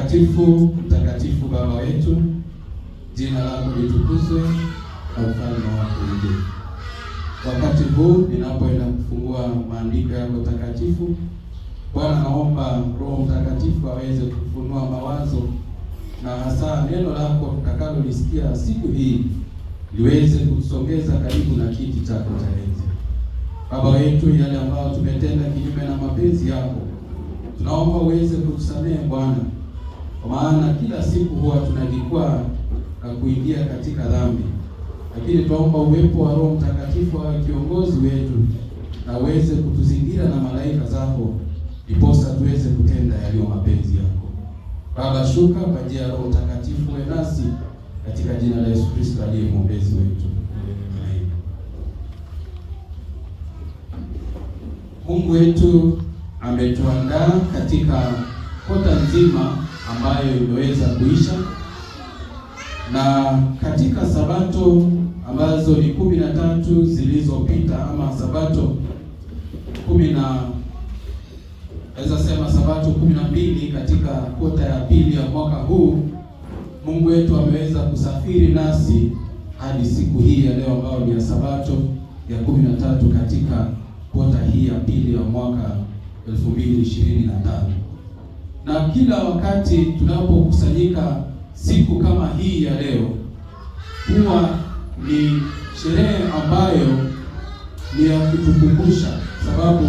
Mtakatifu, mtakatifu Baba wetu, jina lako litukuzwe na ufalme wako uje. Wakati huu ninapoenda kufungua maandiko yako takatifu, Bwana, naomba Roho Mtakatifu aweze kufunua mawazo na hasa neno lako tutakalolisikia siku hii liweze kutusongeza karibu na kiti chako cha enzi. Baba wetu, yale ambayo tumetenda kinyume na mapenzi yako, tunaomba uweze kutusamehe Bwana, kwa maana kila siku huwa tunajikwaa na kuingia katika dhambi, lakini tunaomba uwepo wa Roho Mtakatifu awe kiongozi wetu na uweze kutuzingira na malaika zako, ndiposa tuweze kutenda yaliyo mapenzi yako. Baba, shuka kwa njia ya Roho Mtakatifu, uwe nasi katika jina la Yesu Kristo aliye mwombezi wetu. Amen. Mungu wetu ametuandaa katika kota nzima ambayo imeweza kuisha, na katika sabato ambazo ni 13 zilizopita, ama sabato sabato 12 katika kota ya pili ya mwaka huu, Mungu wetu ameweza kusafiri nasi hadi siku hii ya leo ambayo ni ya sabato ya 13 katika kota hii ya pili ya mwaka 2025. Na kila wakati tunapokusanyika siku kama hii ya leo, huwa ni sherehe ambayo ni ya kutukumbusha, sababu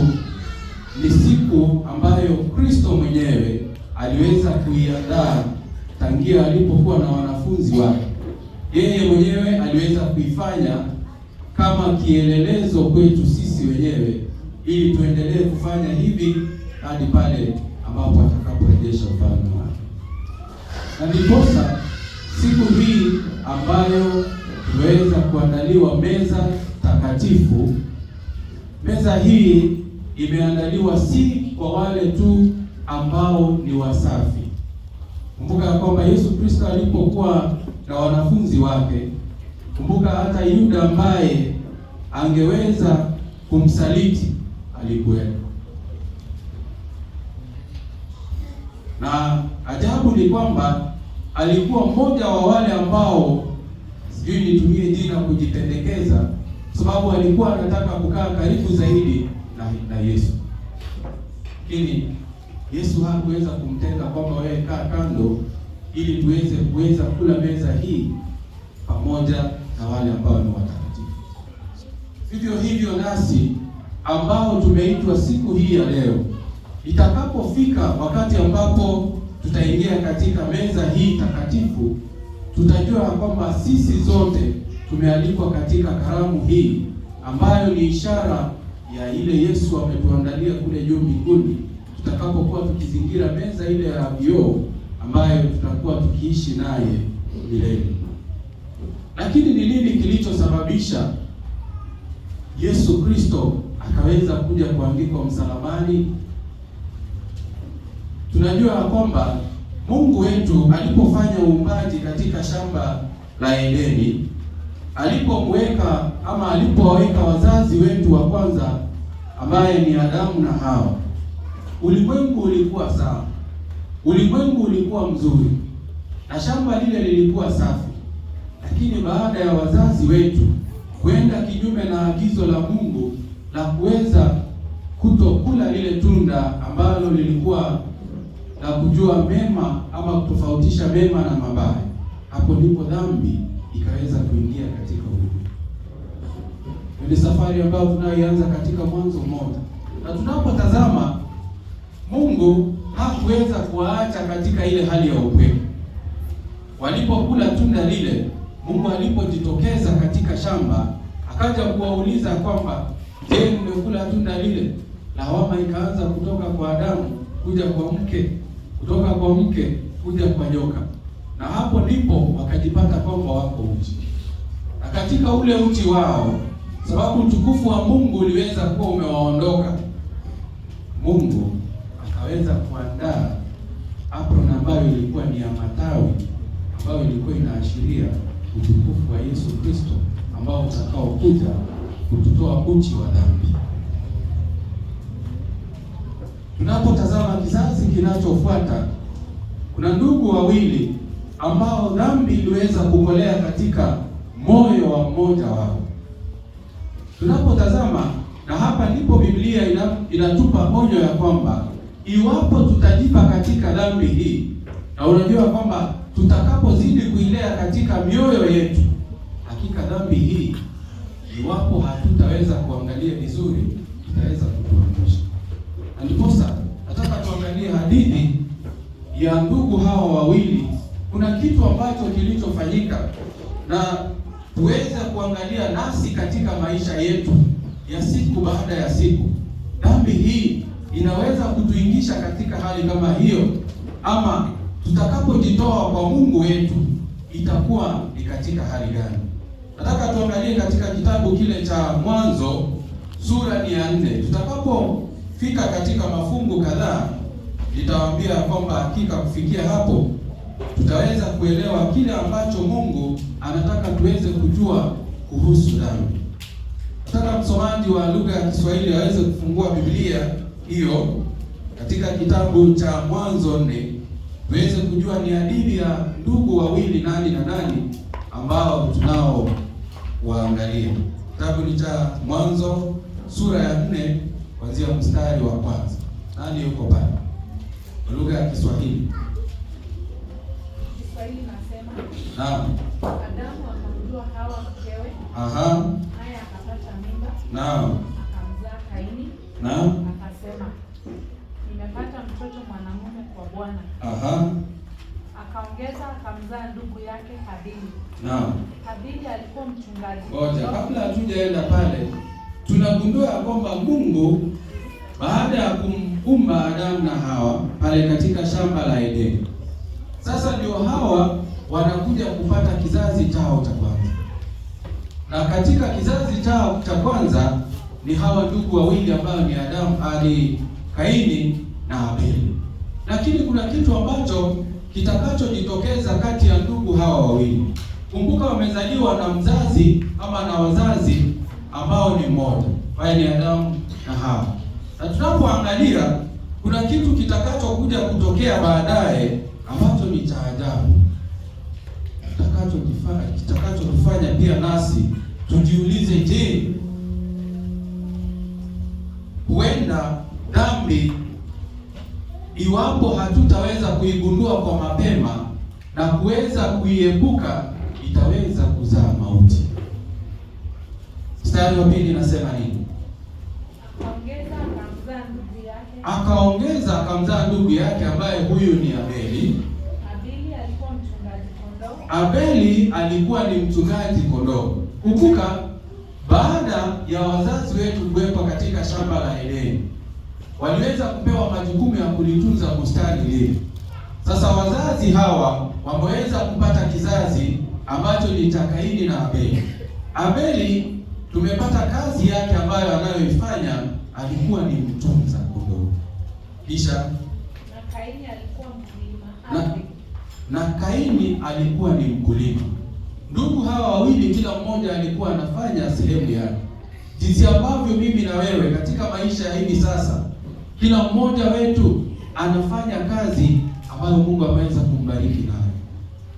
ni siku ambayo Kristo mwenyewe aliweza kuiandaa tangia alipokuwa na wanafunzi wake. Yeye mwenyewe aliweza kuifanya kama kielelezo kwetu sisi wenyewe, ili tuendelee kufanya hivi hadi pale ambapo atakaporejesha ufalme wake. Na ndiposa siku hii ambayo tumeweza kuandaliwa meza takatifu, meza hii imeandaliwa si kwa wale tu ambao ni wasafi. Kumbuka kwamba Yesu Kristo alipokuwa na wanafunzi wake, kumbuka hata Yuda ambaye angeweza kumsaliti alikuwepo. Na ajabu ni kwamba alikuwa mmoja wa wale ambao, sijui nitumie jina kujipendekeza, sababu alikuwa anataka kukaa karibu zaidi na Yesu. Lakini Yesu hakuweza kumtenga kwamba wewe kaa kando, ili kuweza kula meza hii pamoja na wale ambao ni watakatifu. Vivyo hivyo nasi ambao tumeitwa siku hii ya leo, itakapofika wakati ambapo tutaingia katika meza hii takatifu, tutajua kwamba sisi zote tumealikwa katika karamu hii ambayo ni ishara ya ile Yesu ametuandalia kule juu mbinguni, tutakapokuwa tukizingira meza ile ya vioo ambayo tutakuwa tukiishi naye milele. Lakini ni nini kilichosababisha Yesu Kristo akaweza kuja kuangikwa msalabani? Tunajua kwamba Mungu wetu alipofanya uumbaji katika shamba la Edeni, alipowaweka wazazi wetu wa kwanza ambaye ni Adamu na Hawa, ulimwengu ulikuwa sawa, ulimwengu ulikuwa mzuri na shamba lile lilikuwa safi. Lakini baada ya wazazi wetu kwenda kinyume na agizo la Mungu la kuweza kutokula lile tunda ambalo lilikuwa la kujua mema ama kutofautisha mema na mabaya, hapo ndipo dhambi ikaweza kuingia katika ulimwengu. Ni safari ambayo tunayoanza katika Mwanzo 1. Na tunapotazama, Mungu hakuweza kuwaacha katika ile hali ya upweke. Walipokula tunda lile, Mungu alipojitokeza katika shamba, akaja kuwauliza kwamba, je, mmekula tunda lile? Lawama ikaanza kutoka kwa Adamu kuja kwa mke, kutoka kwa mke kuja kwa nyoka. Na hapo ndipo wakajipata kwamba wako uchi. Na katika ule uchi wao, sababu utukufu wa Mungu uliweza kuwa umewaondoka, Mungu akaweza kuandaa apron ambayo ilikuwa ni ya matawi, ambayo ilikuwa inaashiria utukufu wa Yesu Kristo ambao utakao kuja kututoa uchi wa dhambi. Tunapotazama kizazi kinachofuata, kuna ndugu wawili ambao dhambi iliweza kukolea katika moyo wa mmoja wao. Tunapotazama, na hapa ndipo Biblia inatupa onyo ya kwamba iwapo tutajipa katika dhambi hii, na unajua kwamba tutakapozidi kuilea katika mioyo yetu, hakika dhambi hii, iwapo hatutaweza kuangalia vizuri, itaweza kutuangusha. Na ndiposa nataka tuangalie hadithi ya ndugu hawa wawili. Kuna kitu ambacho kilichofanyika na tuweze kuangalia nasi katika maisha yetu ya siku baada ya siku. Dhambi hii inaweza kutuingisha katika hali kama hiyo, ama tutakapojitoa kwa Mungu wetu itakuwa ni katika hali gani? Nataka tuangalie katika kitabu kile cha Mwanzo sura ni ya 4. Tutakapofika katika mafungu kadhaa, nitawaambia kwamba hakika kufikia hapo tutaweza kuelewa kile ambacho Mungu anataka tuweze kujua kuhusu dhambi. Nataka msomaji wa lugha ya Kiswahili aweze kufungua Biblia hiyo katika kitabu cha Mwanzo 4, tuweze kujua ni hadithi ya ndugu wawili nani na nani ambao tunao waangalia. Kitabu ni cha Mwanzo sura ya 4 kuanzia mstari wa kwanza. Nani yuko pale? Lugha ya Kiswahili. Kiswahili nasema, naam. Adamu akamjua Hawa mkewe. Aha. Naye akapata mimba. Naam. Akamzaa Kaini. Naam. Akasema, nimepata mtoto mwanamume kwa Bwana. Aha. Akaongeza akamzaa ndugu yake Habili. Naam. Habili alikuwa mchungaji. Ngoja, kabla hatujaenda pale, tunagundua kwamba Mungu baada ya kumumba Adamu na Hawa pale katika shamba la Edeni, sasa ndio Hawa wanakuja kupata kizazi chao cha kwanza. Na katika kizazi chao cha kwanza ni hawa ndugu wawili ambao ni Kaini na Habili. Lakini kuna kitu ambacho kitakachojitokeza kati ya ndugu hawa wawili. Kumbuka wamezaliwa na mzazi ama na wazazi ambao ni mmoja, wao ni Adamu na Hawa. Na tunapoangalia kuna kitu kitakachokuja kutokea baadaye ambacho ni cha ajabu, kitakachotufanya pia nasi tujiulize, je, huenda dhambi, iwapo hatutaweza kuigundua kwa mapema na kuweza kuiepuka, itaweza kuzaa mauti. Mstari wa 2 nasema nini? Akaongeza akamzaa ndugu yake ambaye huyu ni Abeli. Abeli alikuwa ni mchungaji kondoo. Kumbuka, baada ya wazazi wetu kuwekwa katika shamba la Edeni, waliweza kupewa majukumu ya kulitunza bustani lile. Sasa wazazi hawa wameweza kupata kizazi ambacho ni cha Kaini na Abeli. Abeli tumepata kazi yake ambayo anayoifanya, alikuwa ni mtunza kondoo. Kisha na Kaini alikuwa mkulima. Na Kaini alikuwa ni mkulima. Ndugu hawa wawili kila mmoja alikuwa anafanya sehemu yake. Jinsi ambavyo mimi na wewe katika maisha ya hivi sasa, kila mmoja wetu anafanya kazi ambayo Mungu ameweza kumbariki nayo.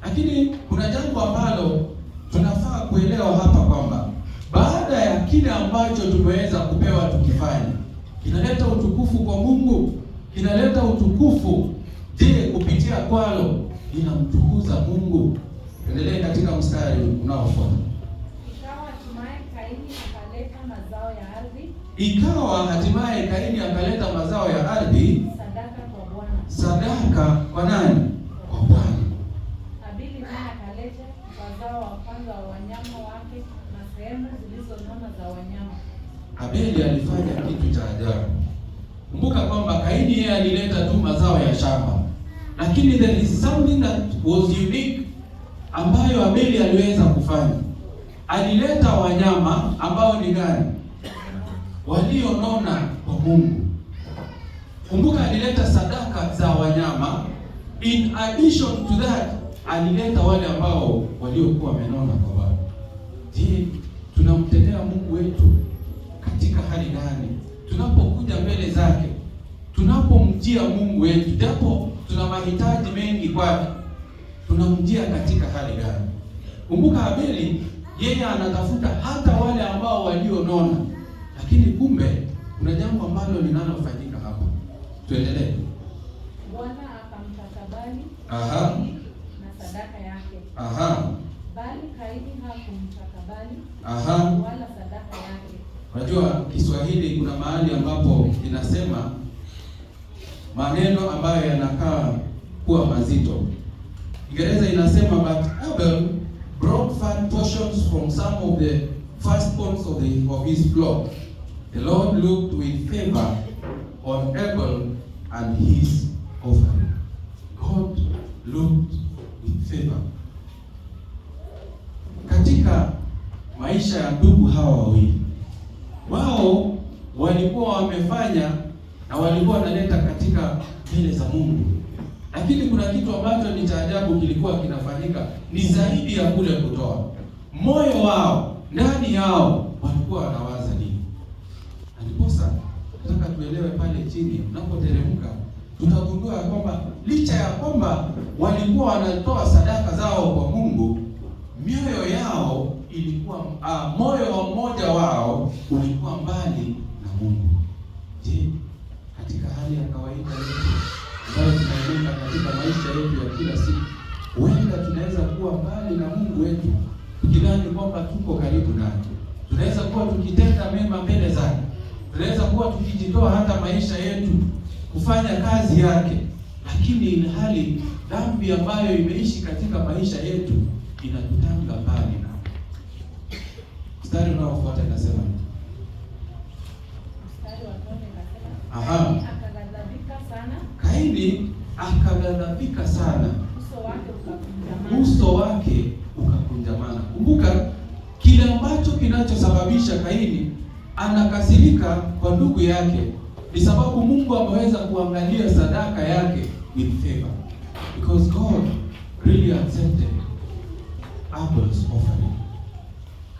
Lakini kuna jambo ambalo tunafaa kuelewa hapa kwamba baada ya kile ambacho tumeweza kupewa tukifanya, kinaleta utukufu kwa Mungu, kinaleta utukufu. Je, kupitia kwalo inamtukuza Mungu? Endelee katika mstari unaofuata. Ikawa hatimaye Kaini akaleta mazao ya ardhi sadaka kwa Bwana. Sadaka kwa nani? Kwa Bwana. Habili naye akaleta mazao wa kwanza wa wanyama wake na sehemu zilizonona za wanyama. Habili alifanya kitu cha ajabu. Kumbuka kwamba Kaini yeye alileta tu mazao ya shamba, lakini there is something that was unique ambayo Habili aliweza kufanya. Alileta wanyama ambao ni gani? Walionona kwa Mungu. Kumbuka alileta sadaka za wanyama. In addition to that, alileta wale ambao waliokuwa wamenona kwa Bwana. Je, tunamtendea Mungu wetu katika hali gani? Tunapokuja mbele zake, tunapomjia Mungu wetu, japo tuna mahitaji mengi kwake, tunamjia katika hali gani? Kumbuka Abeli, yeye anatafuta hata wale ambao walionona, lakini kumbe kuna jambo ambalo linalofanyika hapa. Tuendelee. Bwana akamtakabali na sadaka yake. Bali Kaini hakumtakabali wala sadaka yake. Unajua Kiswahili kuna mahali ambapo inasema maneno ambayo yanakaa kuwa mazito. Kiingereza inasema but Abel brought fat portions from some of the firstborns of his flock. The Lord looked with favor on Abel and his offering. God looked with favor. Katika maisha ya ndugu hawa wawili, wao walikuwa wamefanya na walikuwa wanaleta katika mbele za Mungu, lakini kuna kitu ambacho ni cha ajabu kilikuwa kinafanyika, ni zaidi ya kule kutoa. Moyo wao, ndani yao walikuwa wanawaza nini? Aliposa nataka tuelewe pale chini tunapoteremka, tutagundua kwamba licha ya kwamba walikuwa wanatoa sadaka zao kwa Mungu, mioyo yao ilikuwa moyo wa mmoja wao ulikuwa mbali na Mungu. Je, katika hali ya kawaida yetu ambayo tunaenda katika maisha yetu ya kila siku, huenda tunaweza kuwa mbali na Mungu wetu, tukidhani kwamba tuko karibu naye. Tunaweza kuwa tukitenda mema mbele zake, tunaweza kuwa tukijitoa hata maisha yetu kufanya kazi yake, lakini ile hali dhambi ambayo imeishi katika maisha yetu inatutanga mbali na. Mstari unaofuata inasema Kaini akaghadhabika sana, uso wake ukakunjamana. Kumbuka kile ambacho kinachosababisha Kaini anakasirika kwa ndugu yake ni sababu Mungu ameweza kuangalia sadaka yake with favor, because God really accepted Abel's offering.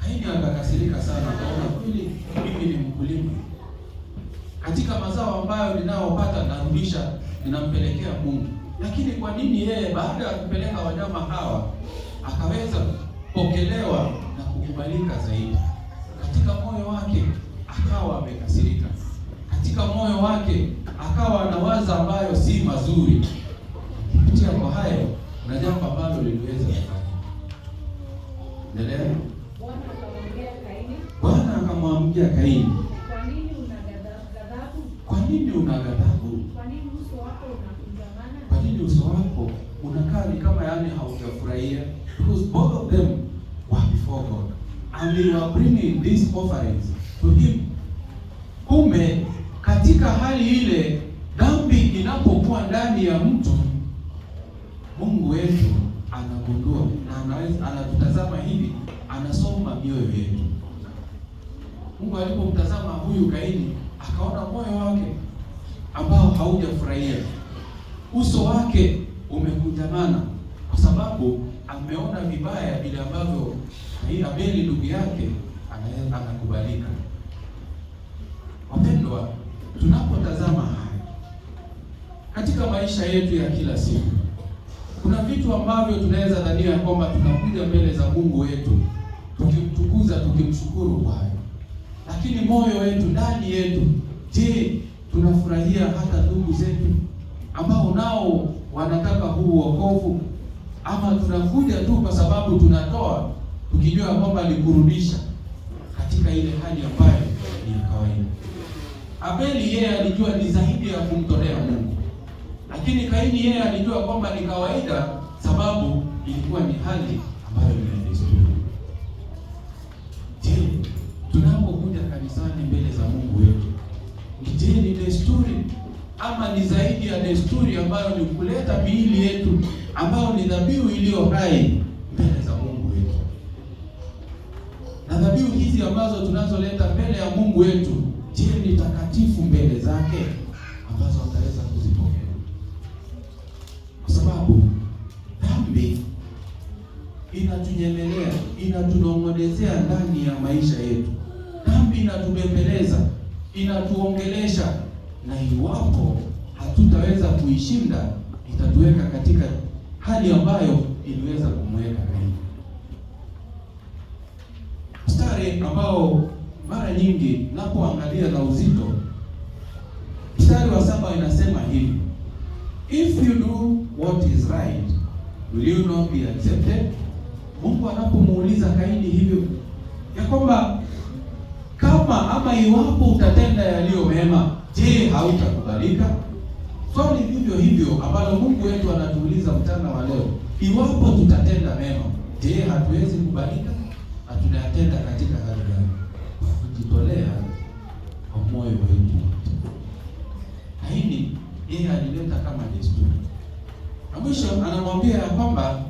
Kaini akakasirika sana, akaona kweli mimi ni mkulima, katika mazao ambayo ninayopata narudisha, ninampelekea Mungu. Lakini kwa nini yeye baada ya kupeleka wanyama hawa akaweza kupokelewa na kukubalika zaidi? Katika moyo wake akawa amekasirika, katika moyo wake akawa anawaza ambayo si mazuri. Kupitia kwa hayo na jambo ambalo liliweza kufanya. Endelea. Bwana akamwambia Kaini, kwa nini una ghadhabu? Kwa nini una ghadhabu? Kwa nini uso wako unakunjamana? Kwa nini uso wako unakaa ni kama yani haujafurahia? Because both of them were before God and they were bringing these offerings to him. Kumbe katika hali ile, dhambi inapokuwa ndani ya mtu, Mungu wetu anagundua na anatutazama hivi, anasoma mioyo yetu. Mungu alipomtazama huyu Kaini, akaona moyo wake ambao haujafurahia, uso wake umekunjamana, kwa sababu ameona vibaya vile ambavyo Abeli ndugu yake anakubalika. Wapendwa, tunapotazama haya katika maisha yetu ya kila siku, kuna vitu ambavyo tunaweza dhania kwamba tunakuja mbele za Mungu wetu tukimtukuza, tukimshukuru kwayo, lakini moyo wetu, ndani yetu, je, tunafurahia hata ndugu zetu ambao nao wanataka huu wokovu? Ama tunakuja tu kwa sababu tunatoa tukijua kwamba ni kurudisha katika ile hali ambayo ni ya kawaida? Abeli yeye alijua ni zaidi ya kumtolea Mungu, lakini Kaini yeye alijua kwamba ni kawaida, sababu ilikuwa ni hali ambayo ni desturi. Je, tunapokuja kanisani mbele za Mungu wetu, je, ni desturi ama ni zaidi ya desturi ambayo ni kuleta miili yetu ambayo ni dhabihu iliyo hai mbele za Mungu wetu? Na dhabihu hizi ambazo tunazoleta mbele ya Mungu wetu, je, ni takatifu mbele zake ambazo ataweza kuzipokea? Kwa sababu dhambi inatunyemelea, inatunong'onezea ndani ya maisha yetu. Dhambi inatubembeleza, inatuongelesha, na iwapo hatutaweza kuishinda, itatuweka katika hali ambayo iliweza kumweka Kaini. Mstari ambao mara nyingi napoangalia na uzito, mstari wa 7 inasema hivi: if you do what is right, will you not be accepted? Mungu anapomuuliza Kaini hivyo ya kwamba kama ama iwapo utatenda yaliyo mema, je, hautakubalika? Swali vivyo hivyo ambalo Mungu wetu anatuuliza mchana wa leo, iwapo tutatenda mema, je, hatuwezi kubalika? Na tunayatenda katika hali gani? Kujitolea kwa moyo wetu. Kaini yeye alileta kama desturi. Na mwisho anamwambia ya kwamba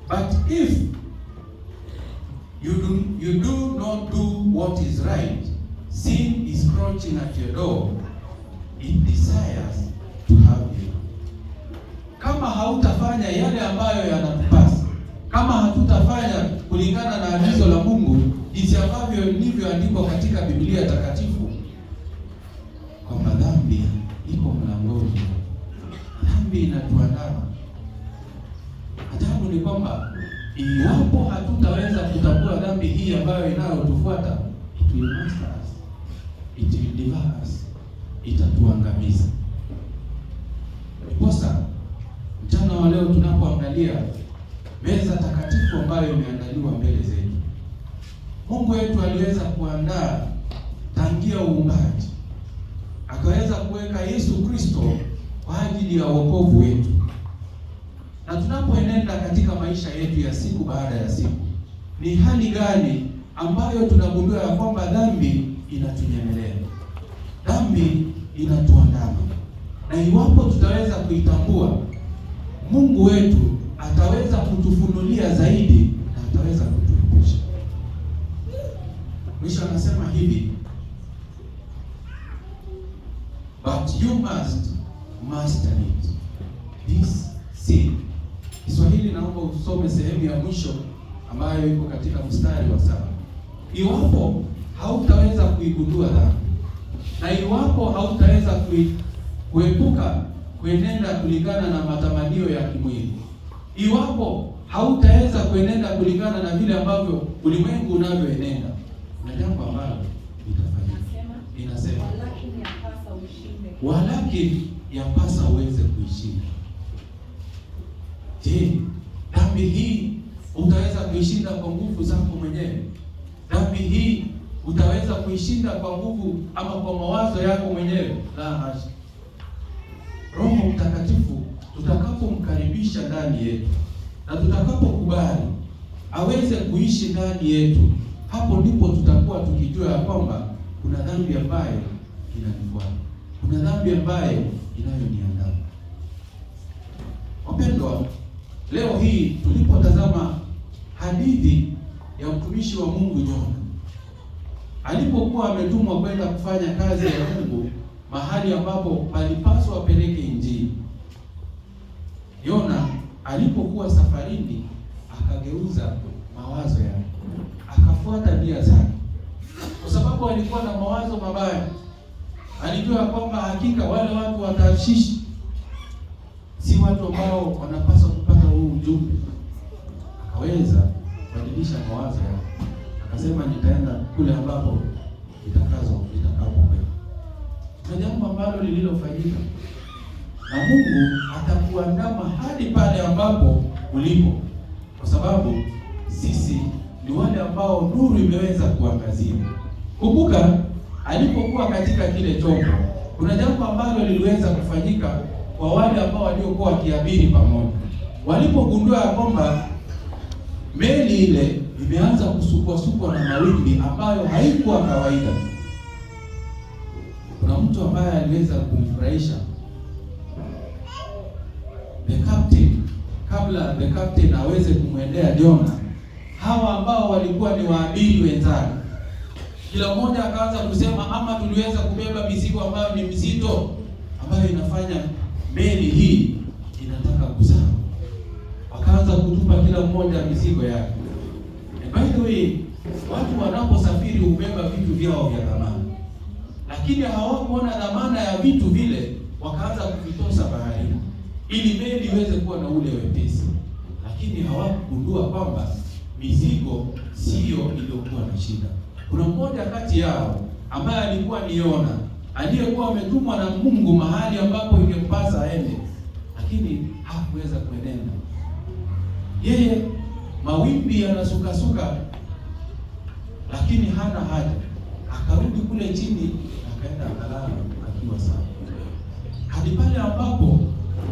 but if you do not do what is right, sin is crouching at your door, it desires to have you. Kama hautafanya yale ambayo yanatupasa, kama hatutafanya kulingana na agizo la Mungu jinsi ambavyo lilivyoandikwa katika Biblia takatifu, kwamba dhambi iko mlangoni, dhambi inatuandama. Ajabu ni kwamba iwapo hatutaweza kutambua dhambi hii ambayo inayotufuata, it will master us, it will devour us, itatuangamiza. Ndiposa mchana wa leo tunapoangalia meza takatifu ambayo imeandaliwa mbele zetu, Mungu wetu aliweza kuandaa tangia uumbaji, akaweza kuweka Yesu Kristo kwa ajili ya wokovu wetu. Na tunapoenenda katika maisha yetu ya siku baada ya siku, ni hali gani ambayo tunagundua ya kwamba dhambi inatunyemelea, dhambi inatuandama? Na iwapo tutaweza kuitambua, Mungu wetu ataweza kutufunulia zaidi na ataweza kutuepusha. Mwisho anasema hivi, but you must master it, this sin. Kiswahili naomba usome sehemu ya mwisho ambayo iko katika mstari wa 7. Iwapo hautaweza kuigundua dhambi, na iwapo hautaweza kuepuka kuenenda kulingana na matamanio ya kimwili, iwapo hautaweza kuenenda kulingana na vile ambavyo ulimwengu unavyoenenda, na jambo ambalo litafanyika. Inasema walakini yapasa uweze kuishinda. Je, dhambi hii utaweza kuishinda kwa nguvu zako mwenyewe? Dhambi hii utaweza kuishinda kwa nguvu ama kwa mawazo yako mwenyewe? La hasha. Roho Mtakatifu tutakapomkaribisha ndani yetu na tutakapokubali aweze kuishi ndani yetu, hapo ndipo tutakuwa tukijua ya kwamba kuna dhambi ambayo inanifuata, kuna dhambi ambayo inayoniandama. Wapendwa, leo hii tulipotazama hadithi ya mtumishi wa Mungu Yona, alipokuwa ametumwa kwenda kufanya kazi ya Mungu mahali ambapo palipaswa apeleke Injili, Yona alipokuwa safarini akageuza mawazo yake, akafuata njia zake, kwa sababu alikuwa na mawazo mabaya. Alijua kwamba hakika wale watu wa Tarshishi si watu ambao wanapaswa kupata huu ujumbe. Akaweza kubadilisha mawazo yake, akasema nitaenda kule ambapo itakapokwenda. Na jambo ambalo lililofanyika, na Mungu atakuandama hadi pale ambapo ulipo, kwa sababu sisi ni wale ambao nuru imeweza kuangazia. Kumbuka alipokuwa katika kile chombo, kuna jambo ambalo liliweza kufanyika kwa wale ambao waliokuwa wakiabiri pamoja. Walipogundua kwamba meli ile imeanza kusukwa na mawimbi ambayo haikuwa kawaida, kuna mtu ambaye aliweza kumfurahisha the captain. Kabla the captain aweze kumwendea Yona, hawa ambao walikuwa ni waabiri wenzake, kila mmoja akaanza kusema, ama tuliweza kubeba mizigo ambayo ni mzito, ambayo inafanya meli hii inataka kuzama. Wakaanza kutupa kila mmoja mizigo yake. By the way, watu wanaposafiri hubeba vitu vyao vya dhamana, lakini hawakuona dhamana ya vitu vile wakaanza kuvitosa baharini ili meli iweze kuwa na ule wepesi, lakini hawakugundua kwamba mizigo sio iliyokuwa na shida. Kuna mmoja kati yao ambaye alikuwa ni Yona, aliyekuwa ametumwa na Mungu mahali ambapo ingempasa aende, lakini hakuweza kuenenda. Yeye mawimbi yanasukasuka, lakini hana haja, akarudi kule chini, akaenda akalala akiwa sawa, hadi pale ambapo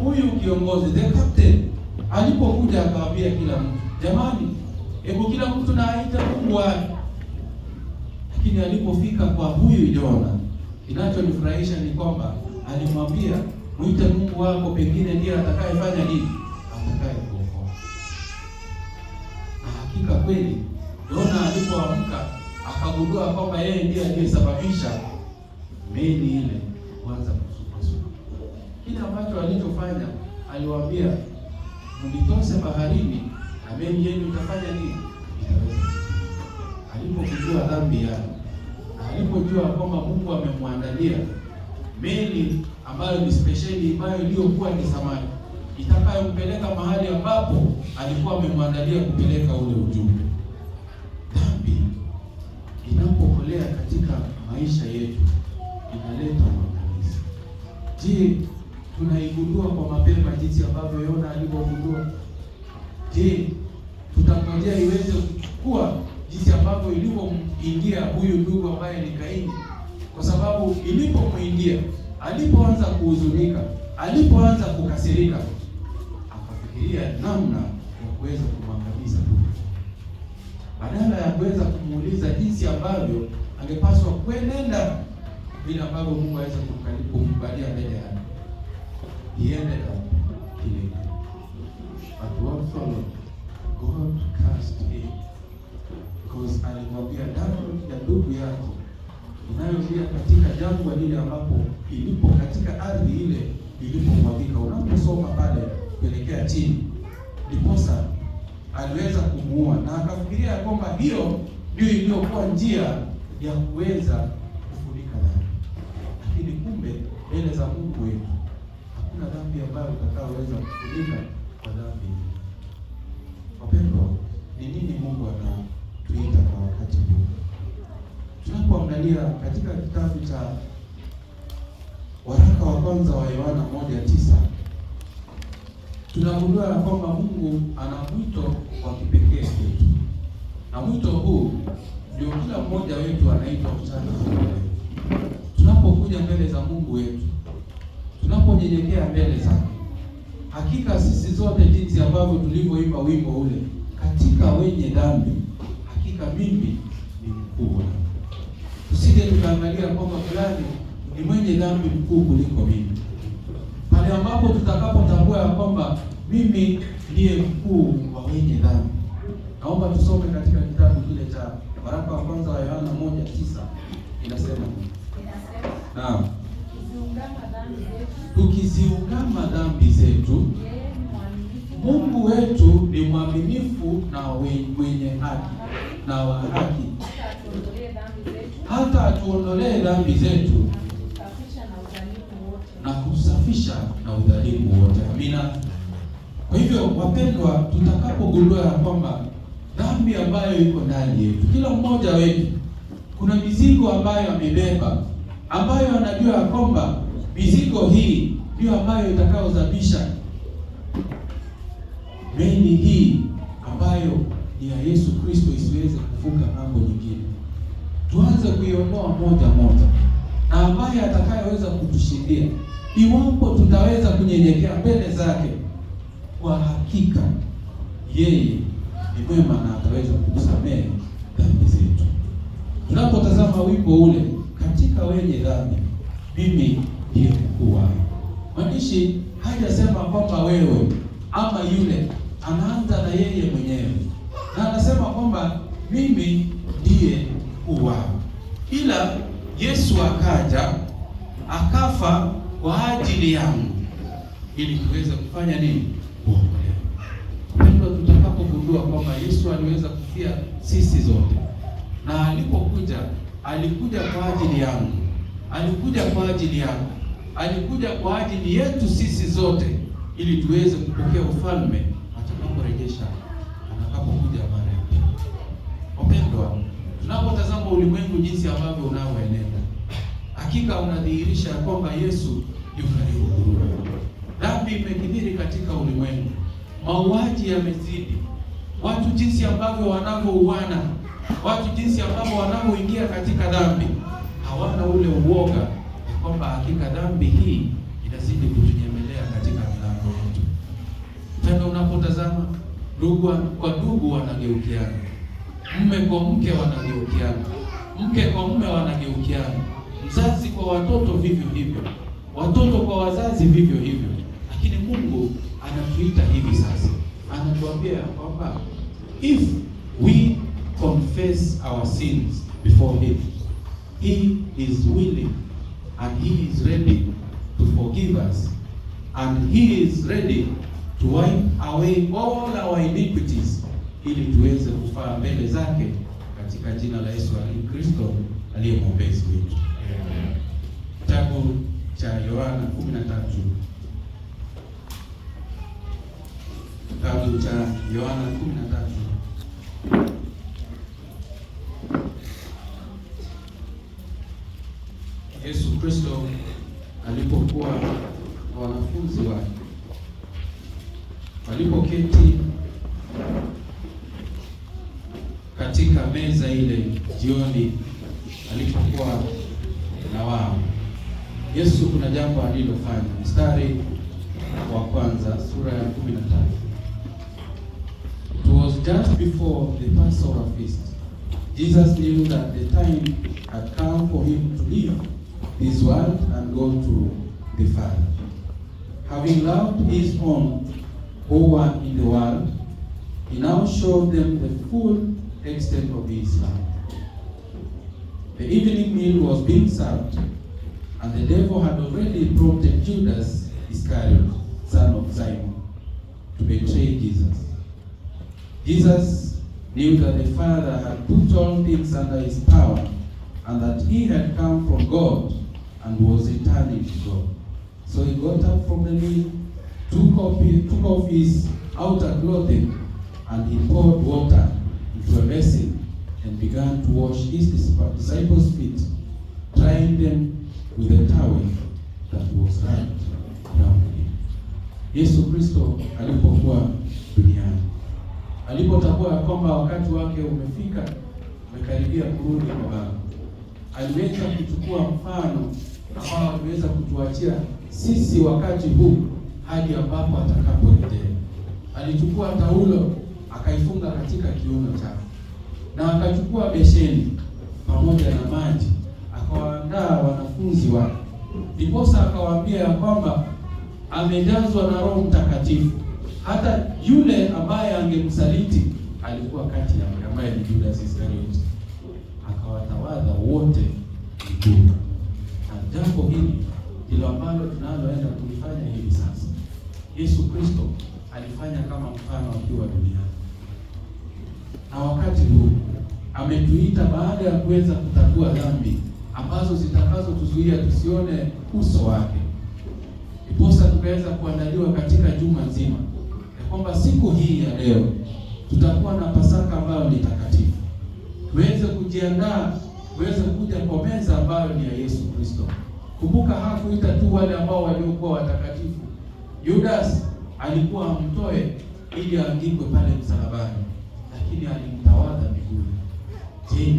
huyu kiongozi, the captain, alipokuja akawaambia kila mtu, jamani, hebu kila mtu na aite Mungu wake. Lakini alipofika kwa huyu Yona, kinachonifurahisha ni kwamba alimwambia, mwite Mungu wako, pengine ndiye atakayefanya nini, atakayekuokoa. Na hakika kweli Yona alipoamka akagundua kwamba yeye ndiye aliyesababisha meli ile kuanza kusuka. Kile ambacho alichofanya, aliwaambia, mlitose baharini na meli yenu itafanya nini? Itaweza. Alipojua dhambi yake, alipojua kwamba Mungu amemwandalia meli ambayo ni speciali, ambayo iliyokuwa ni samaki, itakayompeleka mahali ambapo alikuwa amemwandalia kupeleka ule ujumbe. Dhambi inapokolea katika maisha yetu inaleta maangamizi. Je, tunaigundua kwa mapema jinsi ambavyo Yona alivyogundua? Je, tutangojea iweze kuchukua jinsi ambavyo ilipomwingia huyu ndugu ambaye ni Kaini? Kwa sababu ilipomwingia, alipoanza kuhuzunika, alipoanza kukasirika, akafikiria namna ya kuweza kumwangamiza huyu, badala ya kuweza kumuuliza jinsi ambavyo angepaswa kuenenda vile ambavyo Mungu aweze kumkubalia mbele yake. Iende kile. But what followed? God cast him. Because alimwambia damu ya ndugu yako inayolia katika jangwa lile ambapo ilipo katika ardhi ile ilipomwagika. Unaposoma pale kuelekea chini, ndiposa aliweza kumuua, na akafikiria kwamba hiyo ndio iliyokuwa njia ya kuweza kufunika dhambi. Lakini kumbe mbele za Mungu wetu hakuna dhambi ambayo utakaoweza kufunika kwa dhambi. Wapendwa, ni nini Mungu anatuita kwa wakati huu? Tunapoangalia katika kitabu cha waraka wa kwanza wa Yohana 1:9, tunagundua kwamba Mungu ana mwito wa kipekee kwetu, na mwito huu ndio kila mmoja wetu anaitwa mchana wa leo. Tunapokuja mbele za Mungu wetu, tunaponyenyekea mbele zake, hakika sisi zote jinsi ambavyo tulivyoimba wimbo ule, katika wenye dhambi hakika mimi ni mkuu. Tusije tukaangalia kwamba fulani ni mwenye dhambi mkuu kuliko mimi. Pale ambapo tutakapotambua kwamba mimi ndiye mkuu wa wenye dhambi. Naomba tusome katika kitabu kile cha waraka wa kwanza wa Yohana 1:9. Inasema, naam, tukiziungama dhambi zetu, Mungu wetu ni mwaminifu na mwenye haki na wa haki, hata atuondolee dhambi zetu na kusafisha na udhalimu wote. Amina. Kwa hivyo wapendwa, tutakapogundua kwamba dhambi ambayo iko ndani yetu, kila mmoja wetu kuna mizigo ambayo amebeba, ambayo anajua kwamba mizigo hii ndio ambayo itakayozabisha meli hii ambayo ni ya Yesu Kristo isiweze kuvuka mambo nyingine. Tuanze kuiondoa moja moja, na ambaye atakayeweza kutushindia iwapo tutaweza kunyenyekea mbele zake. Kwa hakika yeye ni mwema na ataweza kutusamehe dhambi zetu. Tunapotazama wimbo ule, katika wenye dhambi mimi ndiye mkuu wao, mwandishi hajasema kwamba wewe ama yule, anaanza na yeye mwenyewe, na anasema kwamba mimi ndiye mkuu wao. Ila Yesu akaja akafa kwa ajili yangu ili tuweze kufanya nini? Kuokolewa. Ndio tutakapogundua kwamba Yesu aliweza kufia sisi zote, na alipokuja alikuja kwa ajili yangu, alikuja kwa ajili yangu, alikuja kwa ajili yetu sisi zote, ili tuweze kupokea ufalme atakaporejesha, atakapokuja mara ya pili. Wapendwa, tunapotazama ulimwengu jinsi ambavyo unaoenenda, hakika unadhihirisha kwamba Yesu yu karibu kurudi. Dhambi imekithiri katika ulimwengu, mauaji yamezidi, watu jinsi ambavyo wanavyouana, watu jinsi ambavyo wanavyoingia katika dhambi, hawana ule uoga ya kwamba hakika dhambi hii inazidi kutunyemelea katika milango yetu. Tena unapotazama ndugu kwa ndugu wanageukiana, mume kwa mke wanageukiana, mke kwa mume wanageukiana, mzazi kwa watoto vivyo hivyo, watoto kwa wazazi vivyo hivyo. Lakini Mungu anatuita hivi sasa, anatuambia kwamba if we confess our sins before him, he is willing and he is ready to forgive us, and he is ready to wipe away all our iniquities, ili tuweze kufaa mbele zake katika jina la Yesu Kristo aliye mwombezi wetu. Kitabu cha Yohana 13. Kitabu cha Yohana 13. Yesu Kristo alipokuwa na wanafunzi wake, walipoketi katika meza ile jioni alipokuwa na wao, Yesu kuna jambo alilofanya. Mstari wa kwanza sura ya 13. It was just before the Passover feast. Jesus knew that the time had come for him to leave this world and go to the Father. Having loved his own who were in the world, he now showed them the full extent of his love. The evening meal was being served, and the devil had already prompted Judas Iscariot, son of Simon, to betray Jesus. Jesus knew that the Father had put all things under his power, and that he had come from God and was returning to God. So he got up from the meal, took off his outer clothing, and he poured water into a basin and began to wash his disciples' feet, drying them with a towel that was wrapped around him. Yesu Kristo alipokuwa duniani, alipotambua kwamba wakati wake umefika, umekaribia kurudi kwa Baba, aliweza kuchukua mfano ambao aliweza kutuachia sisi wakati huu hadi ambapo atakaporejea. Alichukua taulo akaifunga katika kiuno chake, na akachukua besheni pamoja na maji, akawaandaa wanafunzi wake. Ndiposa akawaambia ya kwamba amejazwa na Roho Mtakatifu. Hata yule ambaye angemsaliti alikuwa kati ya ambaye ni Judas Iscariot. Akawatawadha wote miguu. Na jambo hili ndilo ambalo tunaloenda kulifanya hivi sasa. Yesu Kristo alifanya kama mfano akiwa duniani, na wakati huu ametuita baada ya kuweza kutambua dhambi ambazo zitakazotuzuia tusione uso wake. Ndiposa tukaweza kuandaliwa katika juma nzima ya kwamba siku hii ya leo tutakuwa na Pasaka ambayo ni takatifu. Tuweze kujiandaa, tuweze kuja kwa meza ambayo ni ya Yesu Kristo. Kumbuka, hakuita tu wale ambao waliokuwa watakatifu. Judas alikuwa amtoe ili aangikwe pale msalabani, lakini alimtawadha miguu. Je,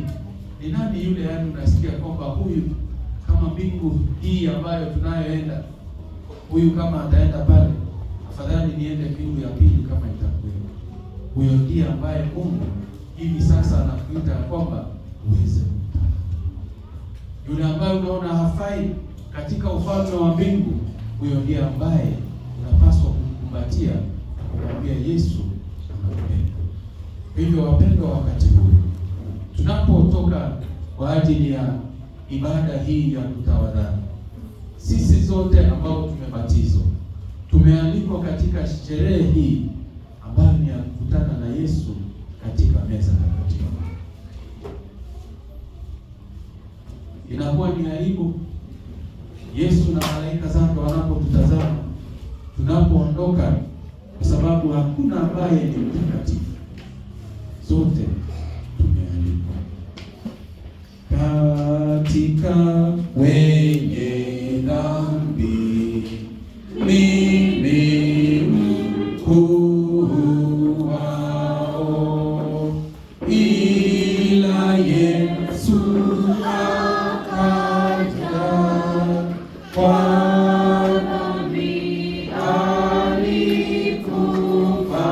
ni nani yule unasikia kwamba huyu kama mbingu hii ambayo tunayoenda, huyu kama ataenda pale, afadhali niende mbingu ya pili kama itakuwa. Huyo ndiye ambaye Mungu hivi sasa anakuita kwamba uweze kumtaka. Yule ambaye unaona hafai katika ufalme wa mbingu, huyo ndiye ambaye unapaswa kumkumbatia na kumwambia Yesu anakupenda. Hivyo wapendwa, wakati huu tunapotoka kwa ajili ya ibada hii ya kutawadha, sisi zote ambao tumebatizwa tumealikwa katika sherehe hii ambayo ni ya kukutana na Yesu katika meza takatifu. Inakuwa ni aibu Yesu na malaika zake wanapotutazama tunapoondoka, kwa sababu hakuna ambaye ni mtakatifu, sote tumealikwa. Katika wenye dhambi mimi mkuu wao, ila Yesu akaja kwa dhambi alikufa,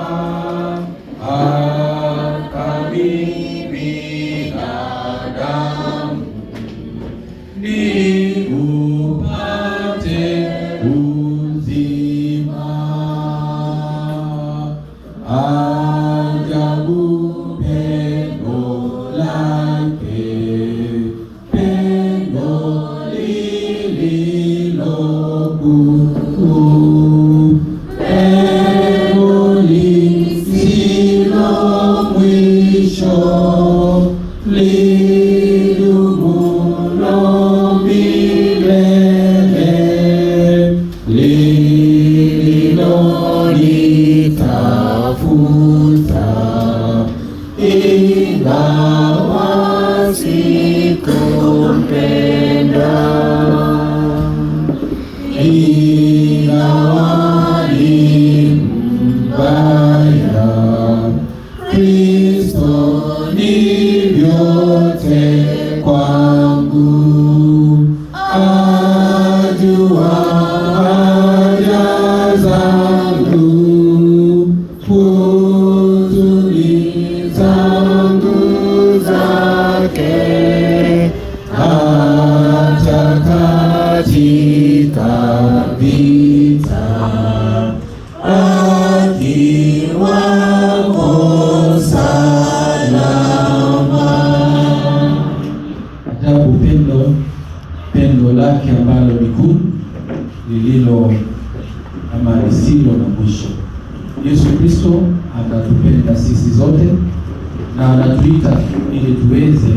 akamimina damu ni upate uzima. Ajabu pendo lake, pendo lililo kuu, pendo lisilo mwisho, lidumulo milele, lililonitafuta ingawa sikumpenda, ingawa ni mbaya, Kristo ni vyote kwangu. Ajua haja zangu, huzuni zangu zake, hata katika vita akiwamo salama. Ajabu pendo lake ambalo ni kuu, lililo ama lisilo na mwisho. Yesu Kristo anatupenda sisi zote na anatuita ili tuweze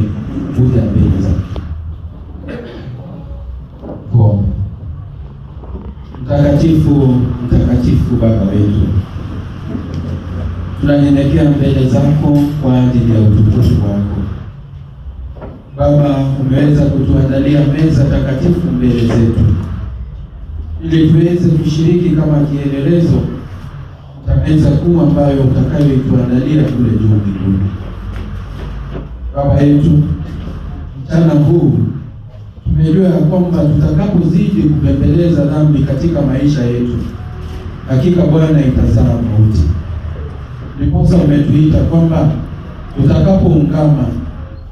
kuja mbele zake. Mtakatifu, mtakatifu Baba wetu, tunanyenyekea mbele zako kwa ajili ya utukufu wako. Baba, umeweza kutuandalia meza takatifu mbele zetu ili tuweze kushiriki kama kielelezo cha meza kuu ambayo utakayoituandalia kule juu mbinguni. Baba yetu, mchana huu tumejua ya kwamba tutakapozidi kubembeleza dhambi katika maisha yetu, hakika Bwana itazaa mauti. Ndiposa umetuita kwamba tutakapoungama,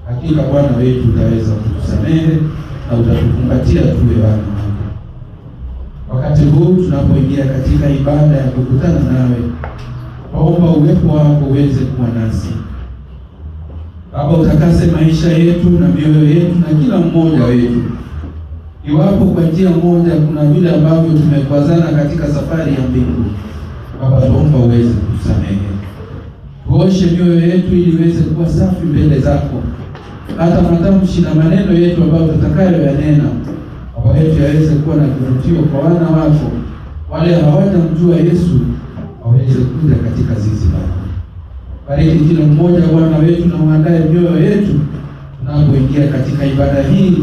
hakika Bwana wetu utaweza kutusamehe na utatukumbatia tuwe wana wako. Wakati huu tunapoingia katika ibada ya kukutana nawe, waomba uwepo wako uweze kuwa nasi. Baba, utakase maisha yetu na mioyo yetu na kila mmoja wetu. Iwapo kwa njia moja kuna vile ambavyo tumekwazana katika safari ya mbingu, Baba, tuomba uweze kutusamehe. Tuoshe mioyo yetu ili iweze kuwa safi mbele zako. Hata matamshi na maneno yetu ambayo tutakayoyanena, Baba yetu, yaweze kuwa na kivutio kwa wana wako, wale hawajamjua Yesu waweze kuja katika zizi lako. Bariki kila mmoja Bwana wetu na uandae mioyo yetu tunapoingia katika ibada hii,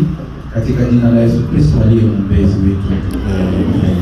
katika jina la Yesu Kristo aliye mwombezi wetu. Amen.